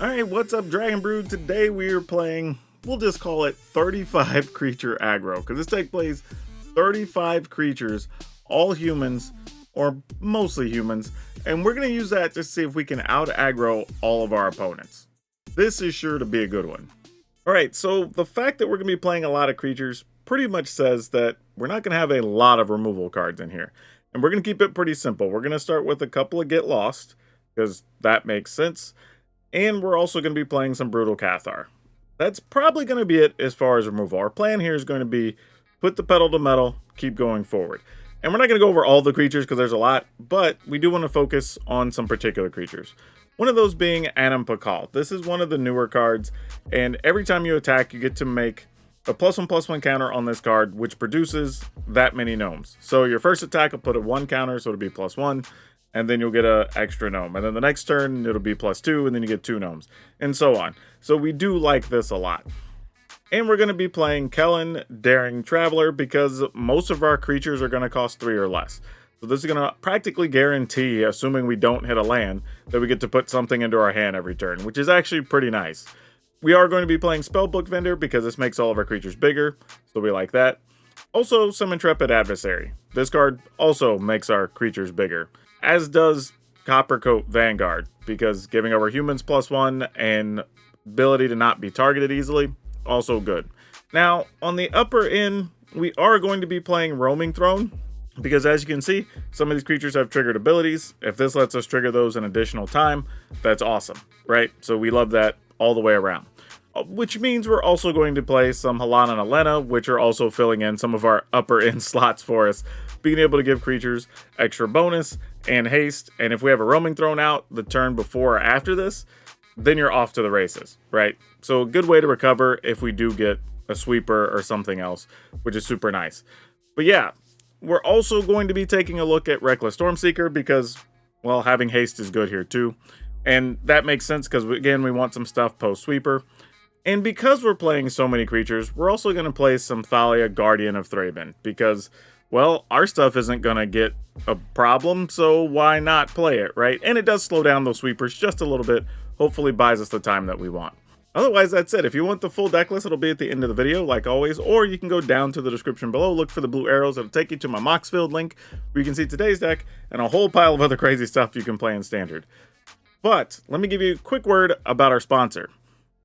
Alright, what's up, Dragon Brood? Today we are playing, we'll just call it 35 creature aggro, because this deck plays 35 creatures, all humans, or mostly humans, and we're going to use that to see if we can out aggro all of our opponents. This is sure to be a good one. Alright, so the fact that we're going to be playing a lot of creatures pretty much says that we're not going to have a lot of removal cards in here. And we're going to keep it pretty simple. We're going to start with a couple of Get Lost, because that makes sense. And we're also going to be playing some Brutal Cathar. That's probably going to be it as far as removal. Our plan here is going to be put the pedal to metal, keep going forward. And we're not going to go over all the creatures because there's a lot, but we do want to focus on some particular creatures. One of those being Anam Pakal. This is one of the newer cards, and every time you attack, you get to make a +1/+1 counter on this card, which produces that many gnomes. So your first attack will put a 1 counter, so it'll be +1. And then you'll get an extra gnome. And then the next turn, it'll be +2, and then you get 2 gnomes. And so on. So we do like this a lot. And we're going to be playing Kellen, Daring Traveler, because most of our creatures are going to cost 3 or less. So this is going to practically guarantee, assuming we don't hit a land, that we get to put something into our hand every turn, which is actually pretty nice. We are going to be playing Spellbook Vendor, because this makes all of our creatures bigger, so we like that. Also, some Intrepid Adversary. This card also makes our creatures bigger. As does Coppercoat Vanguard, because giving over humans +1 and ability to not be targeted easily, also good. Now, on the upper end, we are going to be playing Roaming Throne, because as you can see, some of these creatures have triggered abilities. If this lets us trigger those in additional time, that's awesome, right? So we love that all the way around. Which means we're also going to play some Halana and Alena, which are also filling in some of our upper end slots for us, being able to give creatures extra bonus and haste. And if we have a Roaming Throne out the turn before or after this, then you're off to the races, right? So a good way to recover if we do get a sweeper or something else, which is super nice. But yeah, we're also going to be taking a look at Reckless Stormseeker because, well, having haste is good here too. And that makes sense because, again, we want some stuff post-sweeper. And because we're playing so many creatures, we're also going to play some Thalia, Guardian of Thraben, because, well, our stuff isn't going to get a problem, so why not play it, right? And it does slow down those sweepers just a little bit, hopefully buys us the time that we want. Otherwise, that's it. If you want the full deck list, it'll be at the end of the video, like always, or you can go down to the description below, look for the blue arrows, it'll take you to my Moxfield link, where you can see today's deck, and a whole pile of other crazy stuff you can play in Standard. But, let me give you a quick word about our sponsor.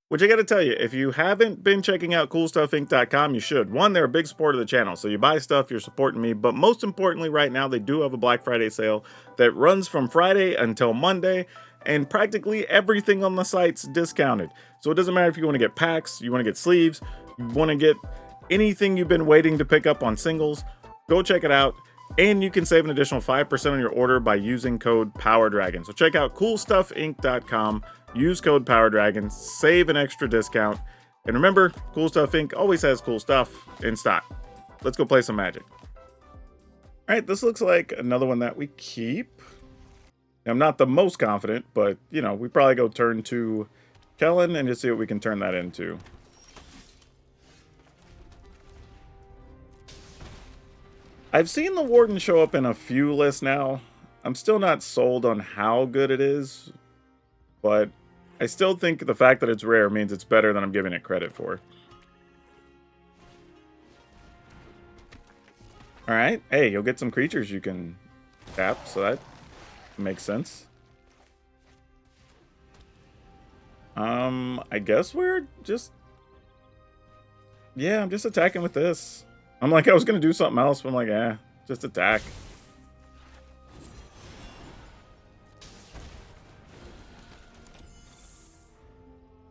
Which I gotta tell you, if you haven't been checking out CoolStuffInc.com, you should. One, they're a big supporter of the channel, so you buy stuff, you're supporting me, but most importantly right now, they do have a Black Friday sale that runs from Friday until Monday, and practically everything on the site's discounted. So it doesn't matter if you want to get packs, you want to get sleeves, you want to get anything you've been waiting to pick up on singles, go check it out. And you can save an additional 5% on your order by using code PowrDragn. So check out CoolStuffInc.com, use code PowrDragn, save an extra discount. And remember, Cool Stuff Inc. always has cool stuff in stock. Let's go play some Magic. Alright, this looks like another one that we keep. I'm not the most confident, but, you know, we probably go turn to Kellen and just see what we can turn that into. I've seen the Warden show up in a few lists now. I'm still not sold on how good it is, but I still think the fact that it's rare means it's better than I'm giving it credit for. Alright, hey, you'll get some creatures you can tap, so that makes sense. I guess we're just... yeah, I'm just attacking with this. I'm like, I was going to do something else, but I'm like, just attack.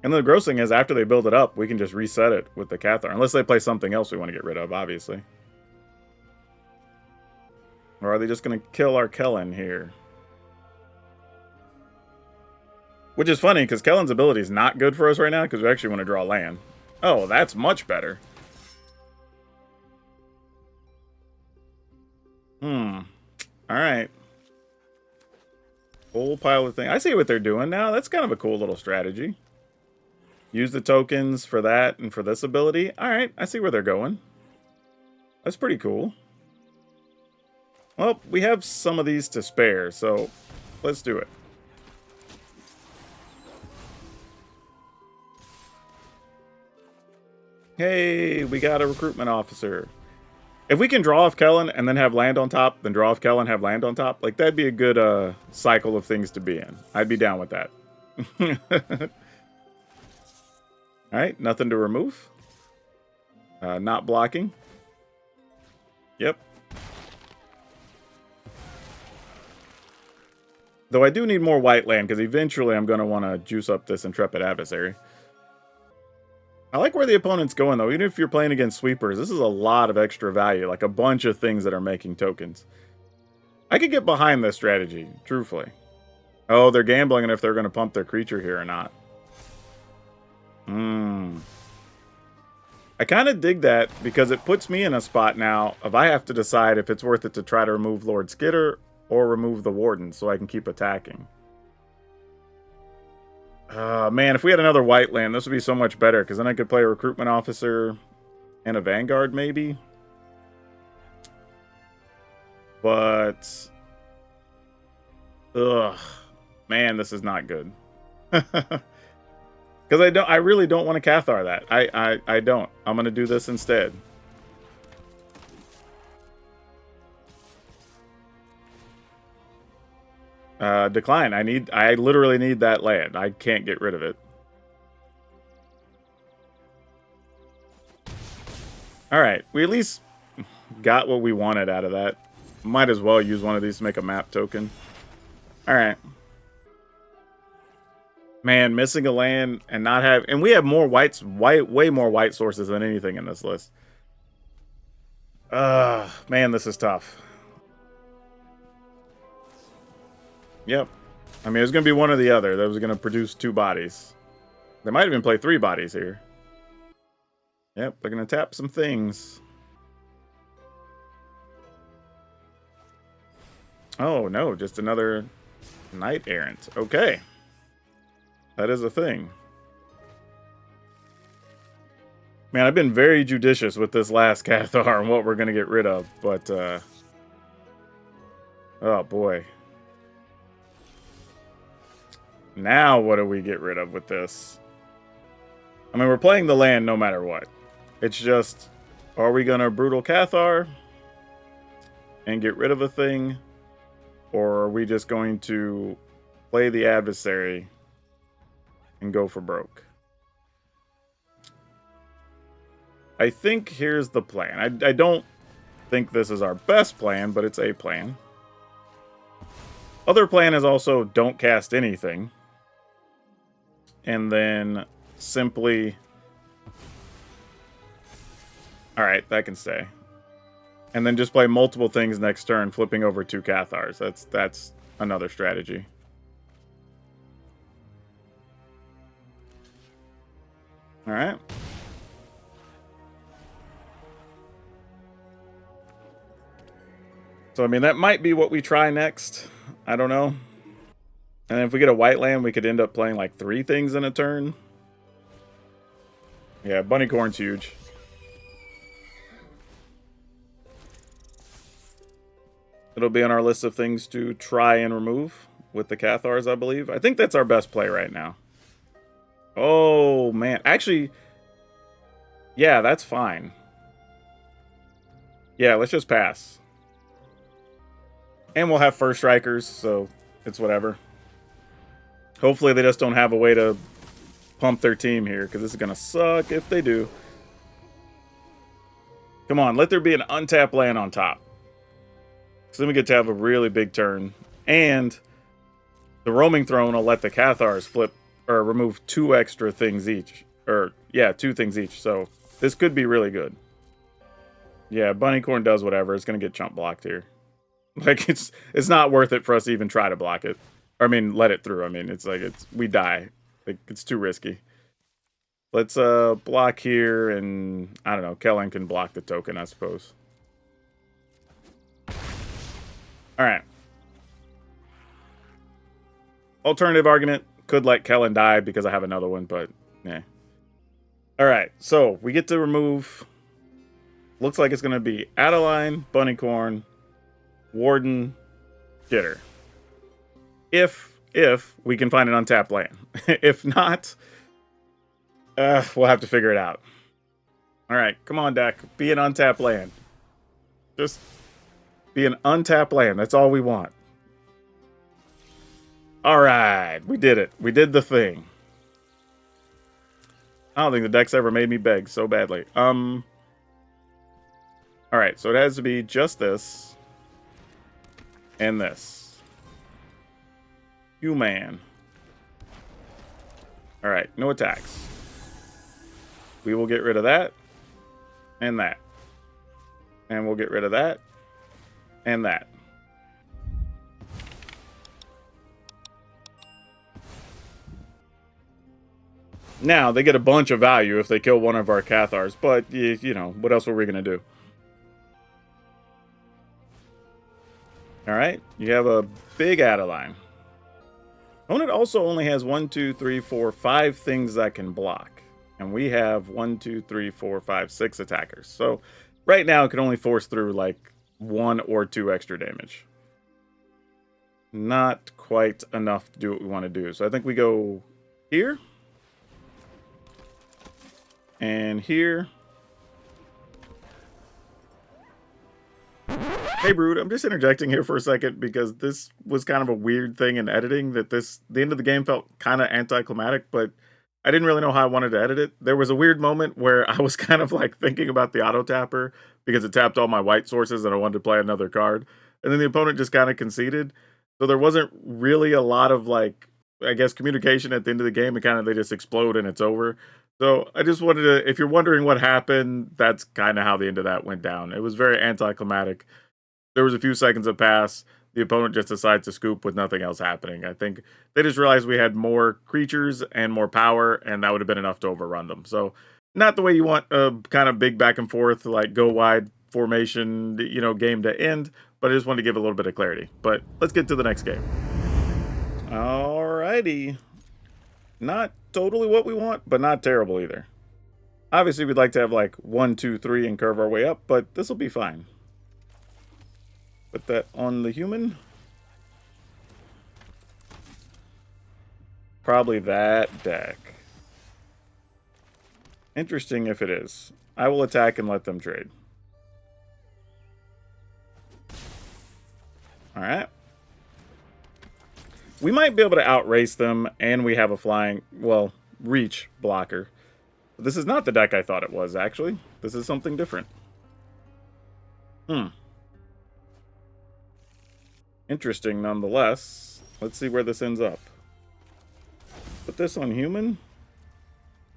And the gross thing is, after they build it up, we can just reset it with the Cathar. Unless they play something else we want to get rid of, obviously. Or are they just going to kill our Kellen here? Which is funny, because Kellen's ability is not good for us right now, because we actually want to draw land. Oh, that's much better. Alright. Whole pile of things. I see what they're doing now. That's kind of a cool little strategy. Use the tokens for that and for this ability. Alright, I see where they're going. That's pretty cool. Well, we have some of these to spare, so let's do it. Hey, we got a recruitment officer. If we can draw off Kellen and then have land on top, then draw off Kellen, have land on top, like that'd be a good cycle of things to be in. I'd be down with that. Alright, nothing to remove. Not blocking. Yep. Though I do need more white land, because eventually I'm going to want to juice up this Intrepid Adversary. I like where the opponent's going, though. Even if you're playing against sweepers, this is a lot of extra value. Like a bunch of things that are making tokens. I could get behind this strategy, truthfully. Oh, they're gambling if they're going to pump their creature here or not. I kind of dig that, because it puts me in a spot now of I have to decide if it's worth it to try to remove Lord Skitter or remove the Warden so I can keep attacking. Man, if we had another white land, this would be so much better, because then I could play a recruitment officer and a Vanguard, maybe. But... ugh. Man, this is not good. Because I really don't want to Cathar that. I don't. I'm going to do this instead. Decline. I literally need that land. I can't get rid of it. Alright, we at least got what we wanted out of that. Might as well use one of these to make a map token. Alright. Man, missing a land and not have... and we have more whites, way more white sources than anything in this list. Man, this is tough. Yep. I mean, it was going to be one or the other. That was going to produce 2 bodies. They might even play 3 bodies here. Yep, they're going to tap some things. Oh, no, just another Knight Errant. Okay. That is a thing. Man, I've been very judicious with this last Cathar and what we're going to get rid of, but, oh, boy. Now, what do we get rid of with this? I mean, we're playing the land no matter what. It's just, are we going to Brutal Cathar and get rid of a thing? Or are we just going to play the adversary and go for broke? I think here's the plan. I don't think this is our best plan, but it's a plan. Other plan is also don't cast anything. And then simply... alright, that can stay. And then just play multiple things next turn, flipping over 2 Cathars. That's another strategy. Alright. So, I mean, that might be what we try next. I don't know. And if we get a white land, we could end up playing like 3 things in a turn. Yeah, Bunny Corn's huge. It'll be on our list of things to try and remove with the Cathars, I believe. I think that's our best play right now. Oh, man. Actually, yeah, that's fine. Yeah, let's just pass. And we'll have first strikers, so it's whatever. Hopefully they just don't have a way to pump their team here, because this is going to suck if they do. Come on, let there be an untapped land on top. So then we get to have a really big turn. And the Roaming Throne will let the Cathars flip or remove 2 extra things each. Or, yeah, 2 things each. So this could be really good. Yeah, Bunnycorn does whatever. It's going to get chump blocked here. Like, it's not worth it for us to even try to block it. I mean, let it through. I mean, it's like, we die. Like, it's too risky. Let's block here, and I don't know, Kellen can block the token, I suppose. Alright. Alternative argument, could let Kellen die because I have another one, but yeah. Alright, so we get to remove, looks like it's going to be Adeline, Bunnycorn, Warden, Jitter. If we can find an untapped land. If not, we'll have to figure it out. All right, come on, deck. Be an untapped land. Just be an untapped land. That's all we want. All right, we did it. We did the thing. I don't think the deck's ever made me beg so badly. All right, so it has to be just this and this. Human. All right, no attacks. We will get rid of that and that. And we'll get rid of that and that. Now, they get a bunch of value if they kill one of our Cathars, but, you know, what else were we going to do? Alright, you have a big Adeline. Opponent also only has 1, 2, 3, 4, 5 things that can block. And we have 1, 2, 3, 4, 5, 6 attackers. So, right now, it can only force through, like, 1 or 2 extra damage. Not quite enough to do what we want to do. So, I think we go here. And here. Hey, Brood, I'm just interjecting here for a second because this was kind of a weird thing in editing that the end of the game felt kind of anticlimactic, but I didn't really know how I wanted to edit it. There was a weird moment where I was kind of like thinking about the auto tapper because it tapped all my white sources and I wanted to play another card. And then the opponent just kind of conceded. So there wasn't really a lot of like, I guess, communication at the end of the game. And kind of they just explode and it's over. So I just wanted to, if you're wondering what happened, that's kind of how the end of that went down. It was very anticlimactic. There was a few seconds that pass. The opponent just decides to scoop with nothing else happening. I think they just realized we had more creatures and more power, and that would have been enough to overrun them. So not the way you want a kind of big back and forth, like go wide formation, you know, game to end, but I just wanted to give a little bit of clarity. But let's get to the next game. Alrighty. Not totally what we want, but not terrible either. Obviously, we'd like to have like 1, 2, 3 and curve our way up, but this will be fine. Put that on the human. Probably that deck. Interesting if it is. I will attack and let them trade. Alright. We might be able to outrace them, and we have a flying, well, reach blocker. But this is not the deck I thought it was, actually. This is something different. Interesting nonetheless. Let's see where this ends up. Put this on human.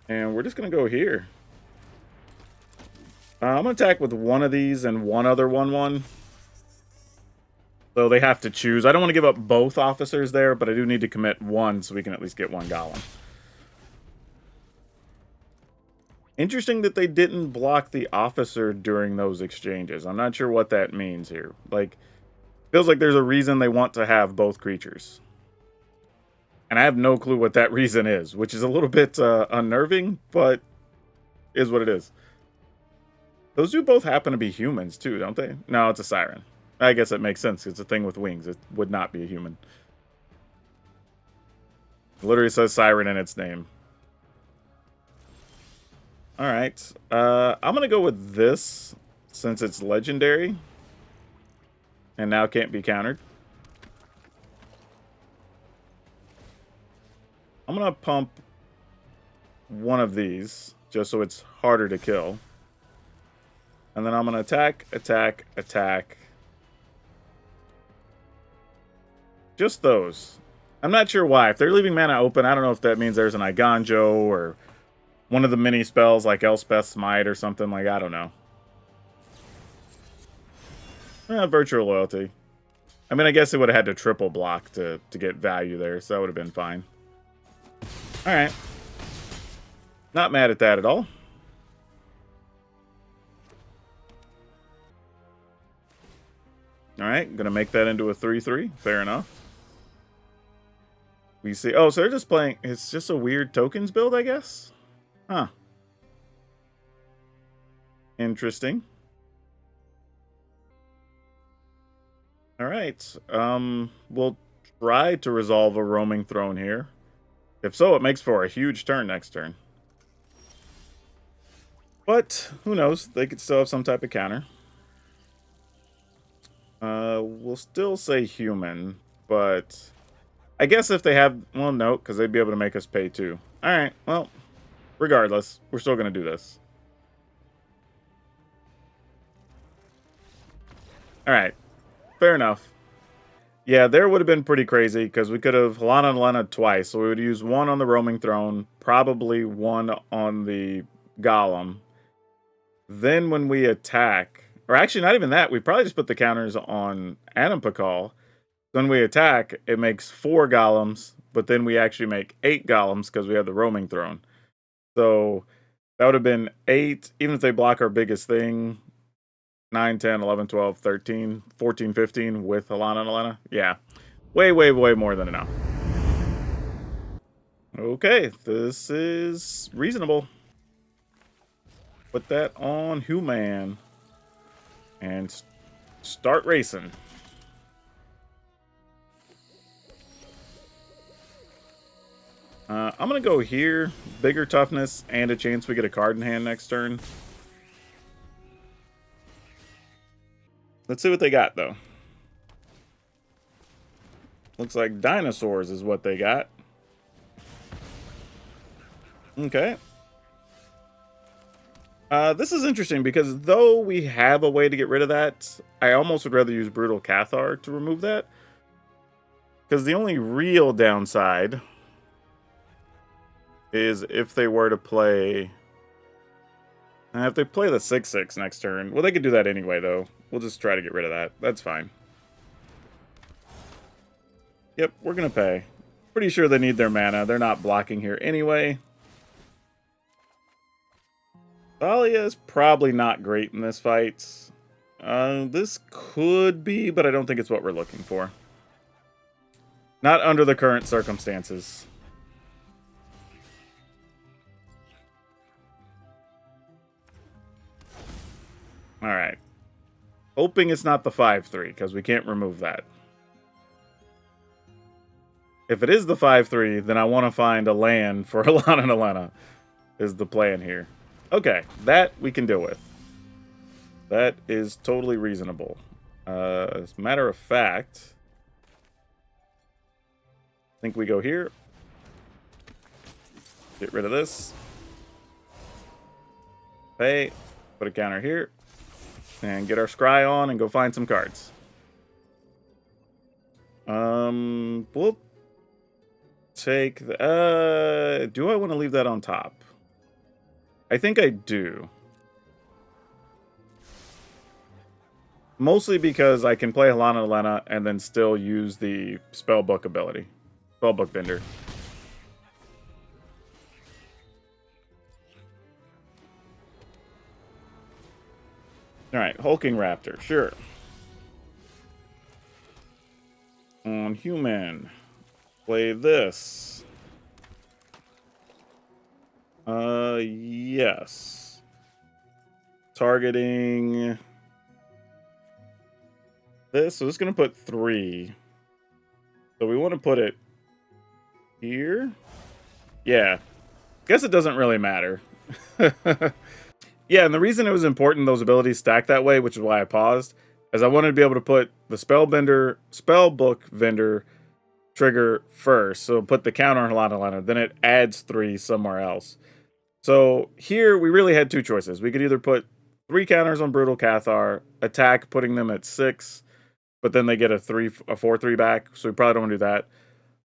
And we're just going to go here. I'm going to attack with one of these and one other 1/1. So they have to choose. I don't want to give up both officers there, but I do need to commit one so we can at least get one golem. Interesting that they didn't block the officer during those exchanges. I'm not sure what that means here. Like, feels like there's a reason they want to have both creatures. And I have no clue what that reason is, which is a little bit unnerving, but is what it is. Those do both happen to be humans, too, don't they? No, it's a siren. I guess it makes sense. It's a thing with wings. It would not be a human. It literally says siren in its name. Alright. I'm going to go with this, since it's legendary. And now can't be countered. I'm going to pump one of these, just so it's harder to kill. And then I'm going to attack, attack, attack. Just those. I'm not sure why. If they're leaving mana open, I don't know if that means there's an Iganjo or one of the mini spells like Elspeth's Smite or something like, I don't know. Virtual Loyalty. I mean, I guess it would have had to triple block to get value there, so that would have been fine. Alright. Not mad at that at all. Alright, gonna make that into a 3/3. Fair enough. We see... Oh, so they're just playing... It's just a weird tokens build, I guess? Huh. Interesting. Alright. We'll try to resolve a roaming throne here. If so, it makes for a huge turn next turn. But who knows? They could still have some type of counter. We'll still say human, but I guess if they have, well, no, because they'd be able to make us pay too. All right, well, regardless, we're still going to do this. All right, fair enough. Yeah, there would have been pretty crazy because we could have Halana and Lena twice. So we would use one on the roaming throne, probably one on the golem. Then when we attack, or actually not even that, we probably just put the counters on Anampakal. When we attack, it makes 4 golems, but then we actually make 8 golems because we have the roaming throne. So that would have been 8, even if they block our biggest thing, 9, 10, 11, 12, 13, 14, 15 with Halana and Alana. Yeah. Way, way, way more than enough. Okay, this is reasonable. Put that on Human. And start racing. I'm going to go here. Bigger toughness and a chance we get a card in hand next turn. Let's see what they got, though. Looks like dinosaurs is what they got. Okay. This is interesting because though we have a way to get rid of that, I almost would rather use Brutal Cathar to remove that. Because the only real downside is if they were to play... if they play the 6/6 next turn. Well, they could do that anyway, though. We'll just try to get rid of that. That's fine. Yep, we're going to pay. Pretty sure they need their mana. They're not blocking here anyway. Thalia is probably not great in this fight. This could be, but I don't think it's what we're looking for. Not under the current circumstances. Alright. Hoping it's not the 5/3, because we can't remove that. If it is the 5/3, then I want to find a land for Alana and Alana, is the plan here. Okay, that we can deal with. That is totally reasonable. As a matter of fact, I think we go here. Get rid of this. Pay. Put a counter here. And get our scry on and go find some cards. We'll take the... do I want to leave that on top? I think I do. Mostly because I can play Halana Elena and then still use the Spellbook ability. Spellbook Vendor. Alright, Hulking Raptor, sure. On Human. Play this. Yes. Targeting this. So it's going to put 3. So we want to put it here. Yeah. Guess it doesn't really matter. Yeah, and the reason it was important those abilities stack that way, which is why I paused, is I wanted to be able to put the Spellbook Vendor trigger first. So put the counter on Halana, then it adds 3 somewhere else. So here we really had 2 choices. We could either put 3 counters on Brutal Cathar, attack, putting them at 6, but then they get a 4/3 back. So we probably don't want to do that.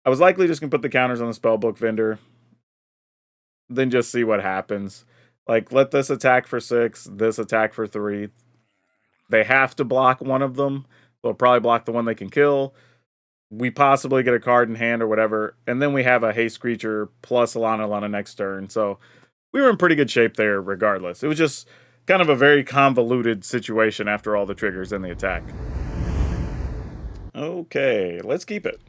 I was likely just gonna put the counters on the Spellbook Vendor, then just see what happens. Like, let this attack for 6, this attack for 3. They have to block one of them. They'll probably block the one they can kill. We possibly get a card in hand or whatever. And then we have a haste creature plus Alana next turn. So we were in pretty good shape there regardless. It was just kind of a very convoluted situation after all the triggers and the attack. Okay, let's keep it.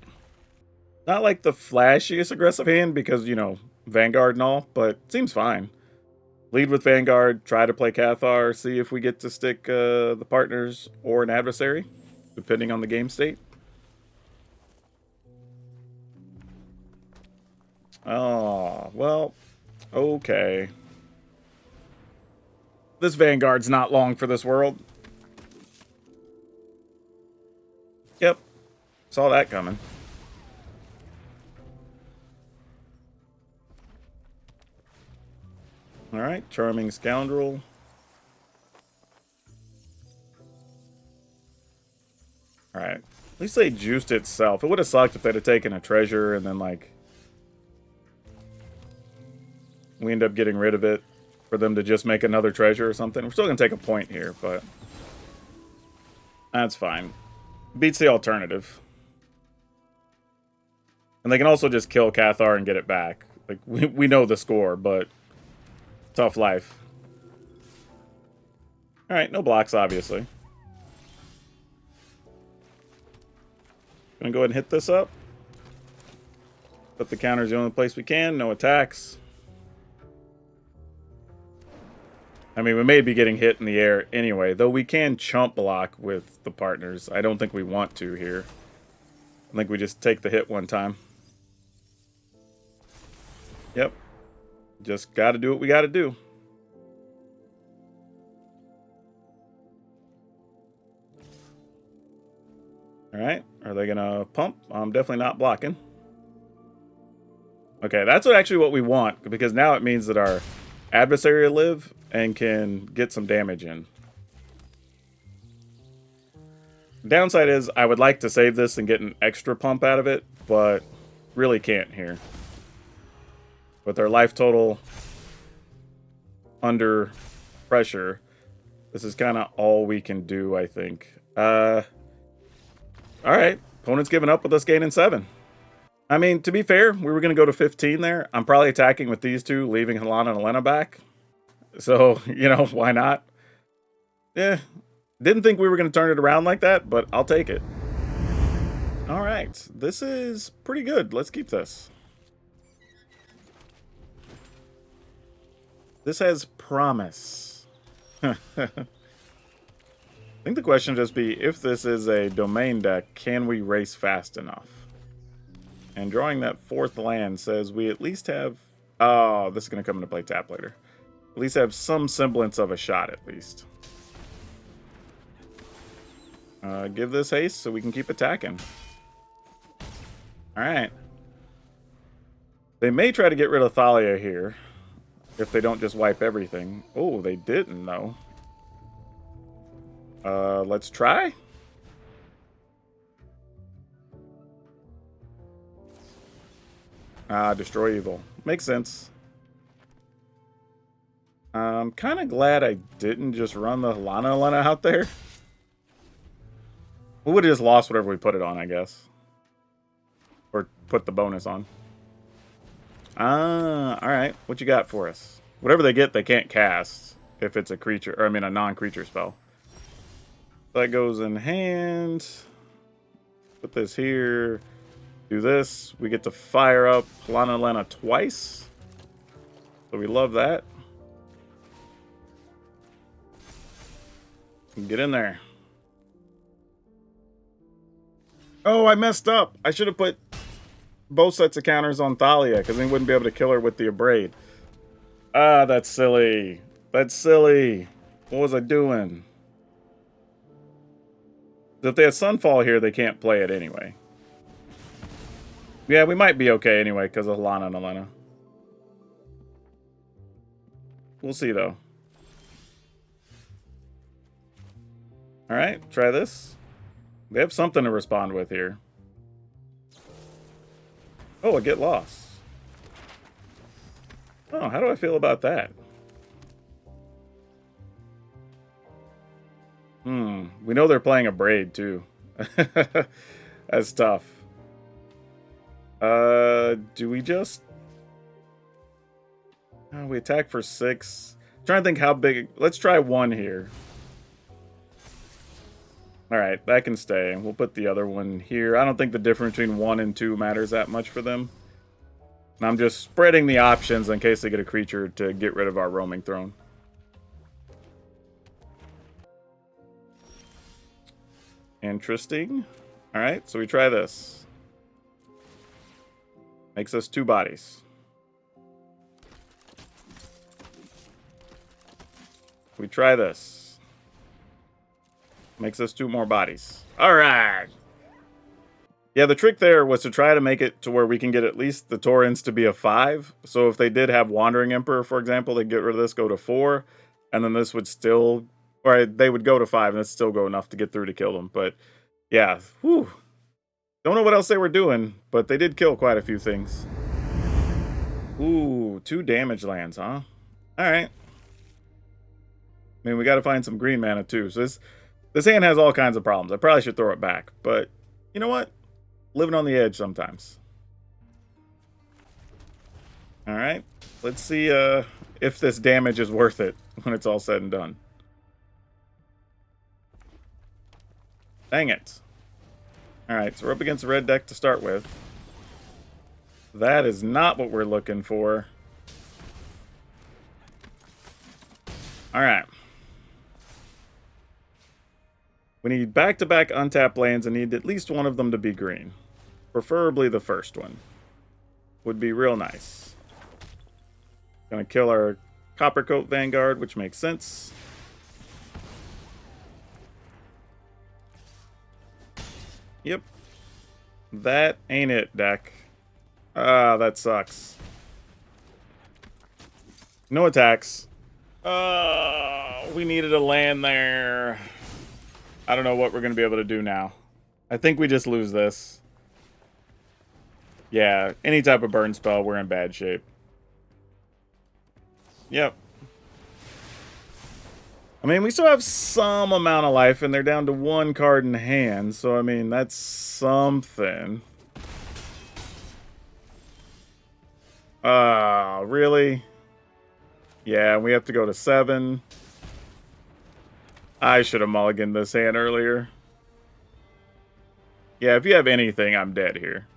Not like the flashiest aggressive hand because, you know, Vanguard and all, but seems fine. Lead with Vanguard, try to play Cathar, see if we get to stick the partners or an adversary, depending on the game state. Oh, well, okay. This Vanguard's not long for this world. Yep. Saw that coming. Alright, Charming Scoundrel. Alright. At least they juiced itself. It would have sucked if they'd have taken a treasure and then, like, we end up getting rid of it for them to just make another treasure or something. We're still going to take a point here, but that's fine. Beats the alternative. And they can also just kill Cathar and get it back. Like, we know the score, but tough life. Alright, no blocks, obviously. Gonna go ahead and hit this up. Put the counters the only place we can. No attacks. I mean, we may be getting hit in the air anyway, though we can chump block with the partners. I don't think we want to here. I think we just take the hit one time. Yep. Just gotta do what we gotta do. Alright, are they gonna pump? I'm definitely not blocking. Okay, that's actually what we want, because now it means that our adversary will live and can get some damage in. Downside is I would like to save this and get an extra pump out of it, but really can't here. With our life total under pressure, this is kind of all we can do, I think. Alright, opponent's giving up with us gaining 7. I mean, to be fair, we were going to go to 15 there. I'm probably attacking with these two, leaving Helana and Elena back. So, you know, why not? Yeah, didn't think we were going to turn it around like that, but I'll take it. Alright, this is pretty good. Let's keep this. This has promise. I think the question would just be, if this is a domain deck, can we race fast enough? And drawing that 4th land says we at least have... Oh, this is going to come into play tap later. At least have some semblance of a shot, at least. Give this haste so we can keep attacking. Alright. They may try to get rid of Thalia here. If they don't just wipe everything. Oh, they didn't, though. Let's try. Destroy evil. Makes sense. I'm kind of glad I didn't just run the Elena out there. We would have just lost whatever we put it on, I guess. Or put the bonus on. Alright. What you got for us? Whatever they get, they can't cast if it's a creature, or I mean a non-creature spell. That goes in hand. Put this here. Do this. We get to fire up Elena twice. So we love that. Get in there. Oh, I messed up. I should have put both sets of counters on Thalia, because they wouldn't be able to kill her with the Abrade. Ah, that's silly. That's silly. What was I doing? If they have Sunfall here, they can't play it anyway. Yeah, we might be okay anyway, because of Lana and Elena. We'll see, though. Alright, try this. They have something to respond with here. Oh, a get lost. Oh, how do I feel about that? We know they're playing a Braid, too. That's tough. Do we just... we attack for 6. I'm trying to think how big... Let's try 1 here. Alright, that can stay. We'll put the other one here. I don't think the difference between 1 and 2 matters that much for them. And I'm just spreading the options in case they get a creature to get rid of our roaming throne. Interesting. Alright, so we try this. Makes us 2 bodies. We try this. Makes us 2 more bodies. All right. Yeah, the trick there was to try to make it to where we can get at least the Taurens to be a 5. So if they did have Wandering Emperor, for example, they'd get rid of this, go to 4. And then this would still... Or they would go to 5, and it'd still go enough to get through to kill them. But, yeah. Whew. Don't know what else they were doing, but they did kill quite a few things. Ooh, 2 damage lands, huh? Alright. I mean, we gotta find some green mana, too. So this hand has all kinds of problems. I probably should throw it back. But, you know what? Living on the edge sometimes. Alright. Let's see if this damage is worth it when it's all said and done. Dang it. Alright, so we're up against a red deck to start with. That is not what we're looking for. Alright. We need back-to-back untapped lands and need at least one of them to be green. Preferably the first one. Would be real nice. Gonna kill our Coppercoat Vanguard, which makes sense. Yep. That ain't it, deck. Ah, that sucks. No attacks. We needed a land there. I don't know what we're going to be able to do now. I think we just lose this. Yeah, any type of burn spell, we're in bad shape. Yep. I mean, we still have some amount of life, and they're down to 1 card in hand, so, I mean, that's something. Really? Yeah, we have to go to 7. I should have mulliganed this hand earlier. Yeah, if you have anything, I'm dead here.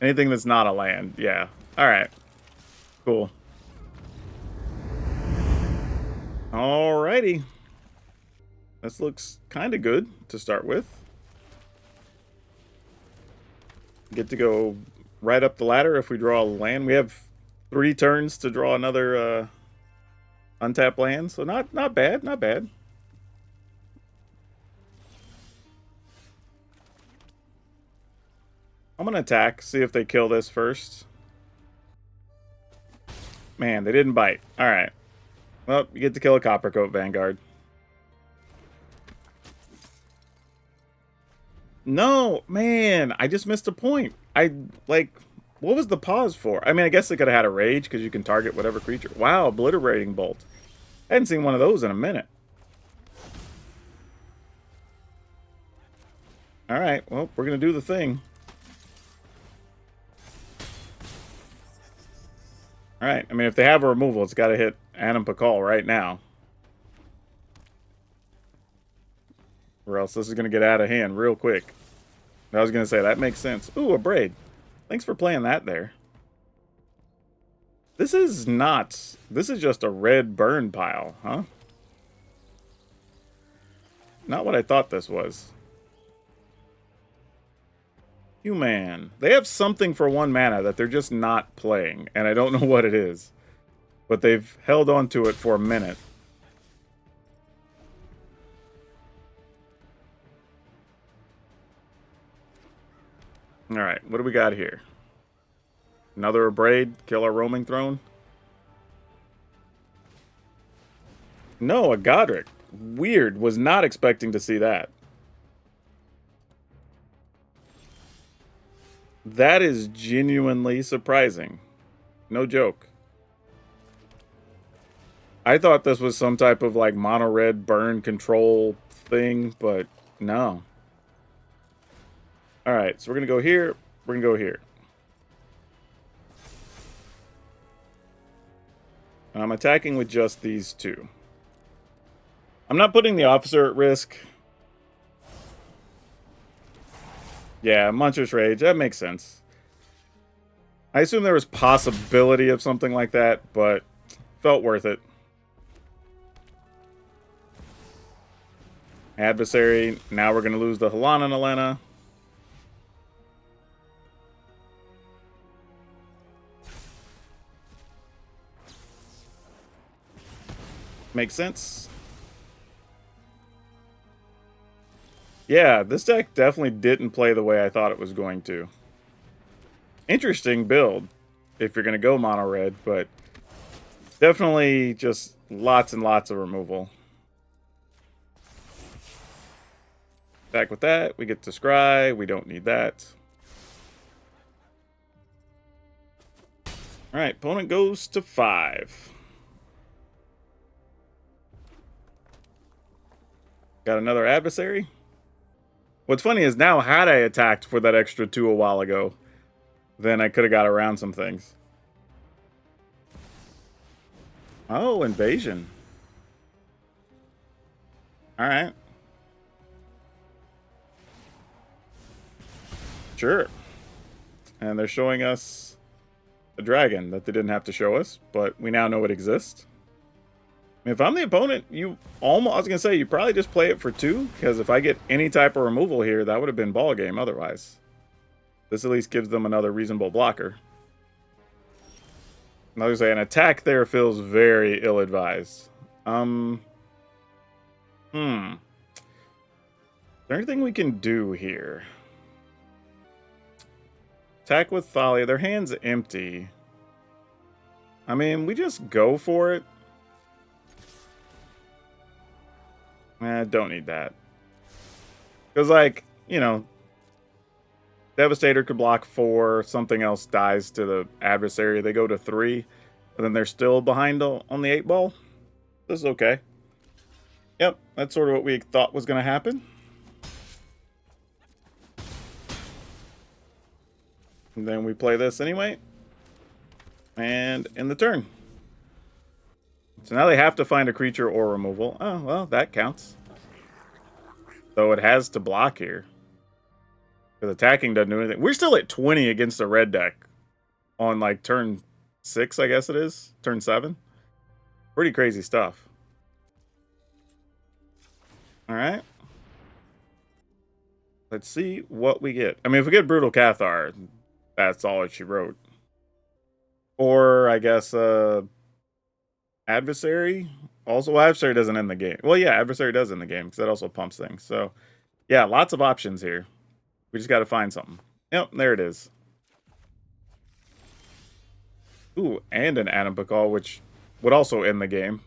Anything that's not a land, yeah. Alright. Cool. Alrighty. This looks kind of good to start with. Get to go right up the ladder if we draw a land. We have 3 turns to draw another untapped land, so not bad, not bad. I'm gonna attack, see if they kill this first. Man, they didn't bite. Alright. Well, you get to kill a Coppercoat Vanguard. No, man, I just missed a point. What was the pause for? I mean, I guess they could have had a rage because you can target whatever creature. Wow, Obliterating Bolt. I hadn't seen one of those in a minute. Alright, well, we're going to do the thing. Alright, I mean, if they have a removal, it's got to hit Adam Pakal right now. Or else this is going to get out of hand real quick. I was going to say, that makes sense. Ooh, a Braid. Thanks for playing that there. This is not... This is just a red burn pile, huh? Not what I thought this was. Human. They have something for 1 mana that they're just not playing, and I don't know what it is. But they've held on to it for a minute. Alright, what do we got here? Another Braid, kill our Roaming Throne. No, a Godric. Weird, was not expecting to see that. That is genuinely surprising. No joke. I thought this was some type of like mono red burn control thing, but no. Alright, so we're going to go here. We're going to go here. And I'm attacking with just these 2. I'm not putting the officer at risk. Yeah, Monstrous Rage. That makes sense. I assume there was possibility of something like that, but felt worth it. Adversary. Now we're going to lose the Halana and Elena. Makes sense. Yeah, this deck definitely didn't play the way I thought it was going to. Interesting build if you're going to go mono red, but definitely just lots and lots of removal. Back with that, we get to scry. We don't need that. Alright, opponent goes to 5. Got another adversary. What's funny is now, had I attacked for that extra 2 a while ago, then I could have got around some things. Oh, invasion. Alright. Sure. And they're showing us a dragon that they didn't have to show us, but we now know it exists. I mean, if I'm the opponent, you almost, I was going to say, you probably just play it for 2, because if I get any type of removal here, that would have been ball game otherwise. This at least gives them another reasonable blocker. I was going to say, an attack there feels very ill-advised. Is there anything we can do here? Attack with Thalia. Their hand's empty. I mean, we just go for it. Don't need that. Because, like, you know, Devastator could block 4, something else dies to the adversary, they go to 3, and then they're still behind on the 8 ball. This is okay. Yep, that's sort of what we thought was going to happen. And then we play this anyway. And in the turn. So now they have to find a creature or removal. Oh, well, that counts. So it has to block here. Because attacking doesn't do anything. We're still at 20 against the red deck. On, like, turn 6, I guess it is. Turn 7. Pretty crazy stuff. Alright. Let's see what we get. I mean, if we get Brutal Cathar, that's all that she wrote. Or, I guess, Adversary? Also, well, Adversary doesn't end the game. Well, yeah, Adversary does end the game, because that also pumps things. So, yeah, lots of options here. We just got to find something. Yep, there it is. Ooh, and an Adam Pakal, which would also end the game.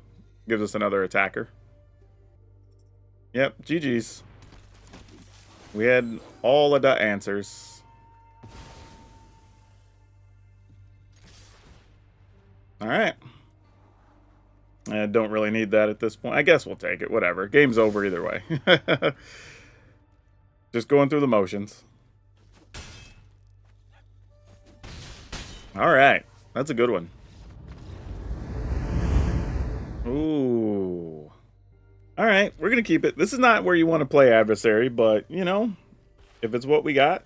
Gives us another attacker. Yep, GG's. We had all of the answers. Alright. I don't really need that at this point. I guess we'll take it. Whatever. Game's over either way. Just going through the motions. Alright. That's a good one. Ooh. Alright, we're going to keep it. This is not where you want to play Adversary, but, you know, if it's what we got,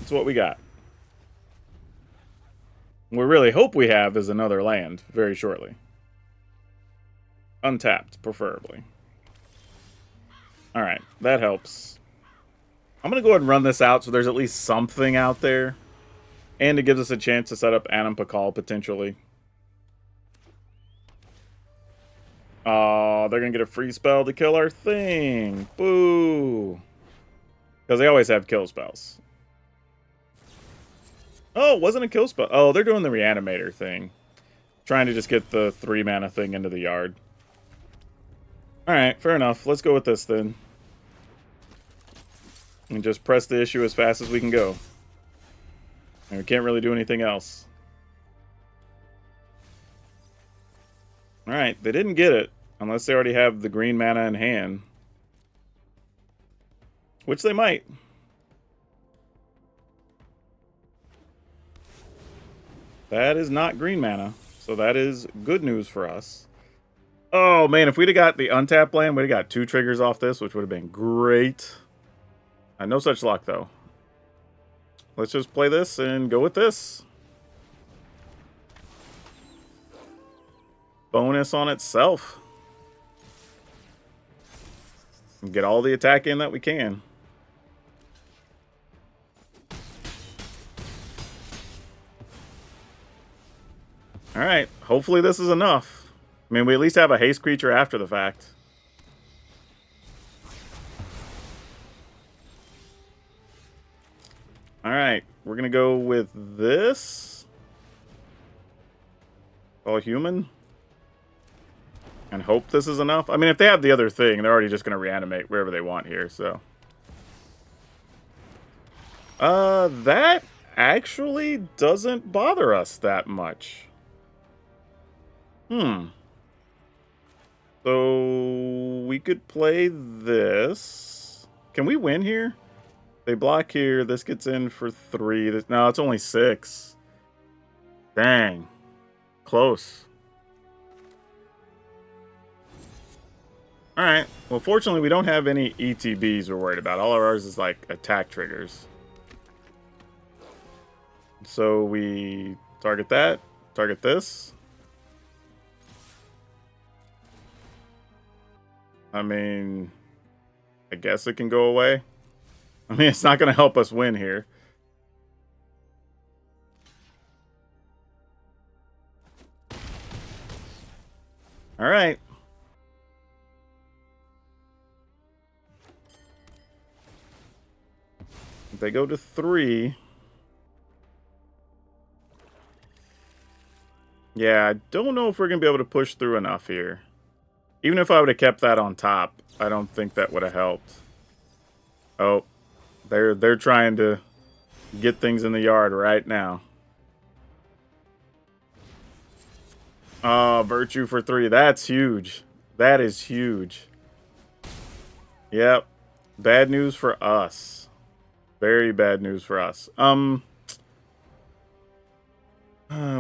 it's what we got. What we really hope we have is another land very shortly. Untapped, preferably. Alright, that helps. I'm going to go ahead and run this out so there's at least something out there. And it gives us a chance to set up Adam Pakal, potentially. Oh, they're going to get a free spell to kill our thing. Boo. Because they always have kill spells. Oh, it wasn't a kill spell. Oh, they're doing the Reanimator thing. Trying to just get the 3-mana thing into the yard. Alright, fair enough. Let's go with this then. And just press the issue as fast as we can go. And we can't really do anything else. Alright, they didn't get it. Unless they already have the green mana in hand. Which they might. That is not green mana. So that is good news for us. Oh man, if we'd have got the untapped land, we'd have got 2 triggers off this, which would have been great. No such luck though. Let's just play this and go with this. Bonus on itself. And get all the attack in that we can. Alright, hopefully this is enough. I mean, we at least have a haste creature after the fact. Alright, we're gonna go with this. All human. And hope this is enough. I mean, if they have the other thing, they're already just gonna reanimate wherever they want here, so. That actually doesn't bother us that much. So we could play this. Can we win here? They block here. This gets in for 3. No, it's only 6. Dang. Close. Alright. Well, fortunately, we don't have any ETBs we're worried about. All of ours is like attack triggers. So we target that. Target this. I mean, I guess it can go away. I mean, it's not going to help us win here. All right. If they go to 3. Yeah, I don't know if we're going to be able to push through enough here. Even if I would have kept that on top, I don't think that would have helped. Oh, they're trying to get things in the yard right now. Oh, Virtue for 3. That's huge. That is huge. Yep. Bad news for us. Very bad news for us.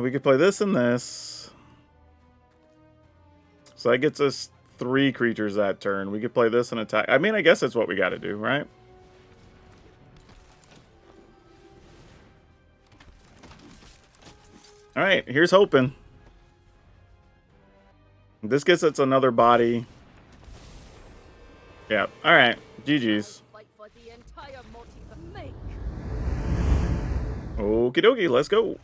We could play this and this. So that gets us 3 creatures that turn. We could play this and attack. I mean, I guess that's what we got to do, right? All right, here's hoping. This gets us another body. Yeah. All right. GG's. Okie dokie, let's go.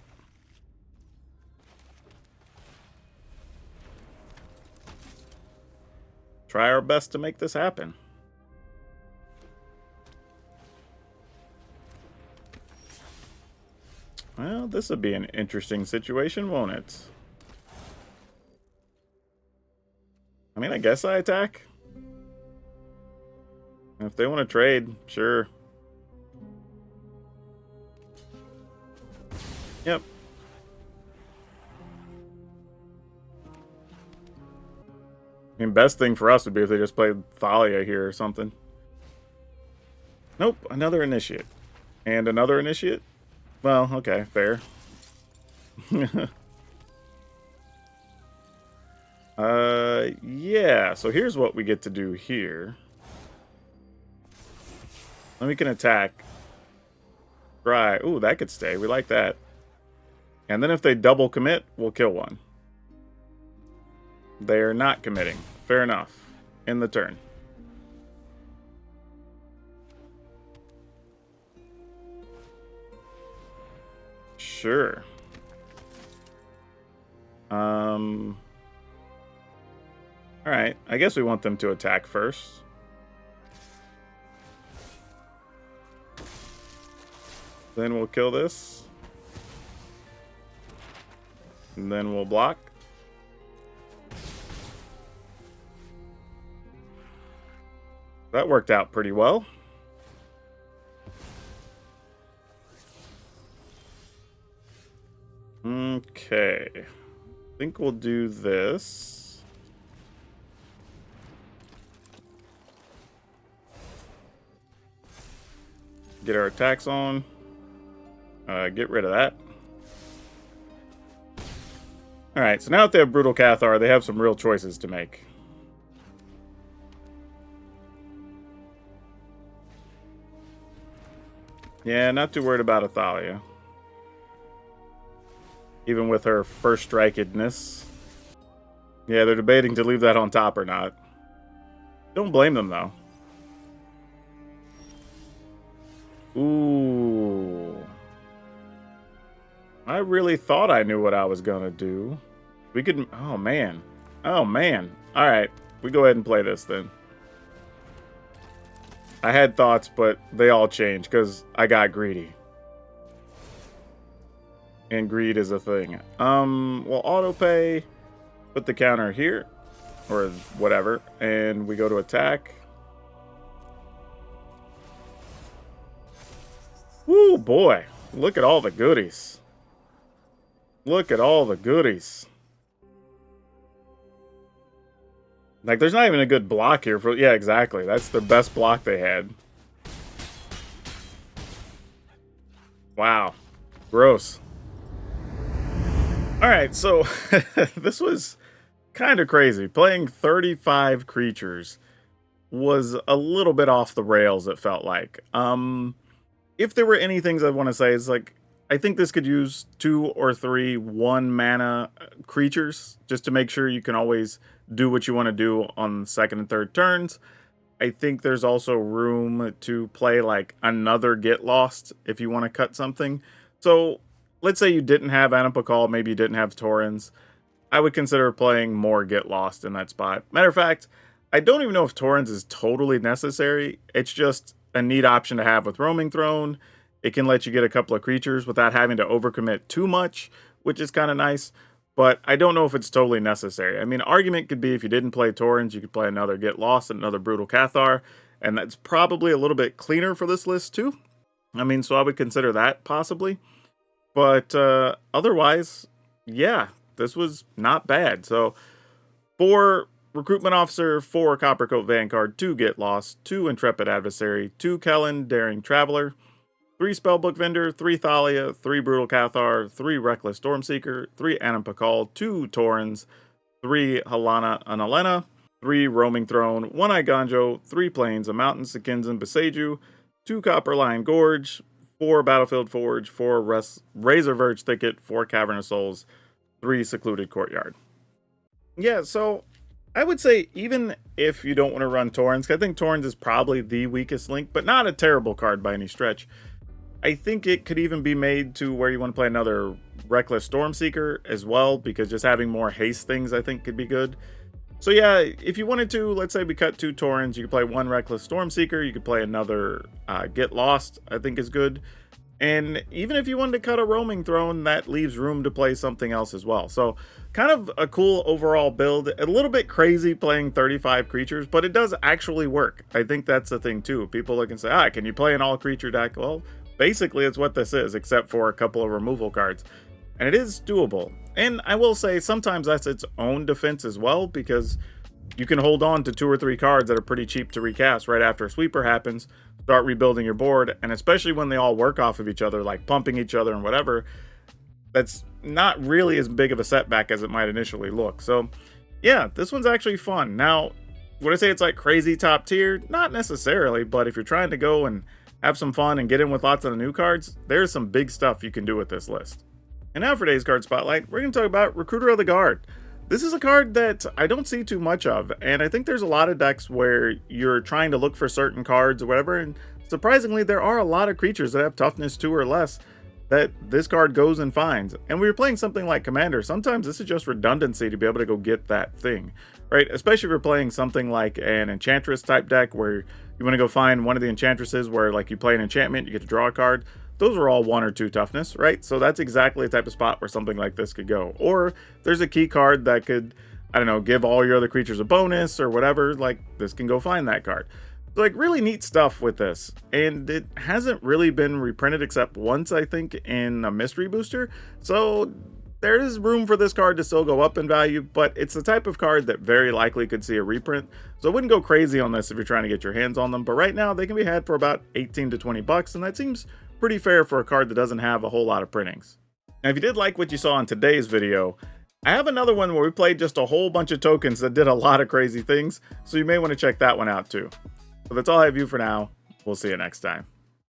Try our best to make this happen. Well, this would be an interesting situation, won't it? I mean, I guess I attack. If they want to trade, sure. Yep. I mean, best thing for us would be if they just played Thalia here or something. Nope, another initiate. And another initiate? Well, okay, fair. Yeah, so here's what we get to do here. Then we can attack. Right. Ooh, that could stay. We like that. And then if they double commit, we'll kill one. They are not committing. Fair enough. In the turn. Sure. Alright. I guess we want them to attack first. Then we'll kill this. And then we'll block. That worked out pretty well. Okay. I think we'll do this. Get our attacks on. Get rid of that. Alright, so now that they have Brutal Cathar, they have some real choices to make. Yeah, not too worried about Athalia. Even with her first strikedness. Yeah, they're debating to leave that on top or not. Don't blame them, though. Ooh. I really thought I knew what I was going to do. We could... Oh, man. Oh, man. All right. We go ahead and play this, then. I had thoughts, but they all changed because I got greedy. And greed is a thing. We'll auto pay, put the counter here, or whatever, and we go to attack. Woo, boy. Look at all the goodies. Look at all the goodies. Like, there's not even a good block here for... Yeah, exactly. That's the best block they had. Wow. Gross. Alright, so this was kind of crazy. Playing 35 creatures was a little bit off the rails, it felt like. If there were any things I want to say, is like, I think this could use 2 or 3 1-mana creatures, just to make sure you can always do what you want to do on second and third turns. I think there's also room to play like another Get Lost if you want to cut something. So let's say you didn't have Anapakal, maybe you didn't have Torrens. I would consider playing more Get Lost in that spot. Matter of fact, I don't even know if Torrens is totally necessary. It's just a neat option to have with Roaming Throne. It can let you get a couple of creatures without having to overcommit too much, which is kind of nice. But I don't know if it's totally necessary. I mean, argument could be if you didn't play Torrens, you could play another Get Lost and another Brutal Cathar. And that's probably a little bit cleaner for this list too. I mean, so I would consider that possibly. But otherwise, yeah, this was not bad. So 4 Recruitment Officer, 4 Coppercoat Vanguard, 2 Get Lost, 2 Intrepid Adversary, 2 Kellen Daring Traveler, 3 Spellbook Vendor, 3 Thalia, 3 Brutal Cathar, 3 Reckless Stormseeker, 3 Anapakal, 2 Torrens, 3 Halana Analena, 3 Roaming Throne, 1 Iganjo, 3 Plains, a Mountain Sekinzan Beseju, 2 Copperline Gorge, 4 Battlefield Forge, 4 Razor Verge Thicket, 4 Cavern of Souls, 3 Secluded Courtyard. Yeah, so I would say even if you don't want to run Torrens, I think Torrens is probably the weakest link, but not a terrible card by any stretch. I think it could even be made to where you want to play another Reckless Stormseeker as well, because just having more haste things I think could be good. So yeah, if you wanted to, let's say we cut 2 Torrens, you could play 1 Reckless Stormseeker, you could play another Get Lost, I think is good. And even if you wanted to cut a Roaming Throne, that leaves room to play something else as well. So kind of a cool overall build. A little bit crazy playing 35 creatures, but it does actually work. I think that's the thing too. People look and say, can you play an all creature deck? Well, basically it's what this is, except for a couple of removal cards. And it is doable. And I will say sometimes that's its own defense as well, because you can hold on to 2 or 3 cards that are pretty cheap to recast right after a sweeper happens, start rebuilding your board, and especially when they all work off of each other, like pumping each other and whatever, that's not really as big of a setback as it might initially look. So yeah, this one's actually fun. Now, would I say it's like crazy top tier? Not necessarily, but if you're trying to go and have some fun and get in with lots of the new cards, there's some big stuff you can do with this list. And now for today's card spotlight, we're going to talk about Recruiter of the Guard. This is a card that I don't see too much of, and I think there's a lot of decks where you're trying to look for certain cards or whatever, and surprisingly there are a lot of creatures that have toughness 2 or less that this card goes and finds. And when you're playing something like Commander, sometimes this is just redundancy to be able to go get that thing, right? Especially if you're playing something like an Enchantress type deck where you want to go find one of the Enchantresses where like you play an enchantment, you get to draw a card. Those are all 1 or 2 toughness, right? So that's exactly the type of spot where something like this could go. Or there's a key card that could, I don't know, give all your other creatures a bonus or whatever, like this can go find that card. So like really neat stuff with this. And it hasn't really been reprinted except once, I think, in a mystery booster. So there is room for this card to still go up in value, but it's the type of card that very likely could see a reprint. So I wouldn't go crazy on this if you're trying to get your hands on them. But right now they can be had for about 18 to 20 bucks, and that seems pretty fair for a card that doesn't have a whole lot of printings. Now, if you did like what you saw in today's video, I have another one where we played just a whole bunch of tokens that did a lot of crazy things, so you may want to check that one out too. So that's all I have for you for now. We'll see you next time.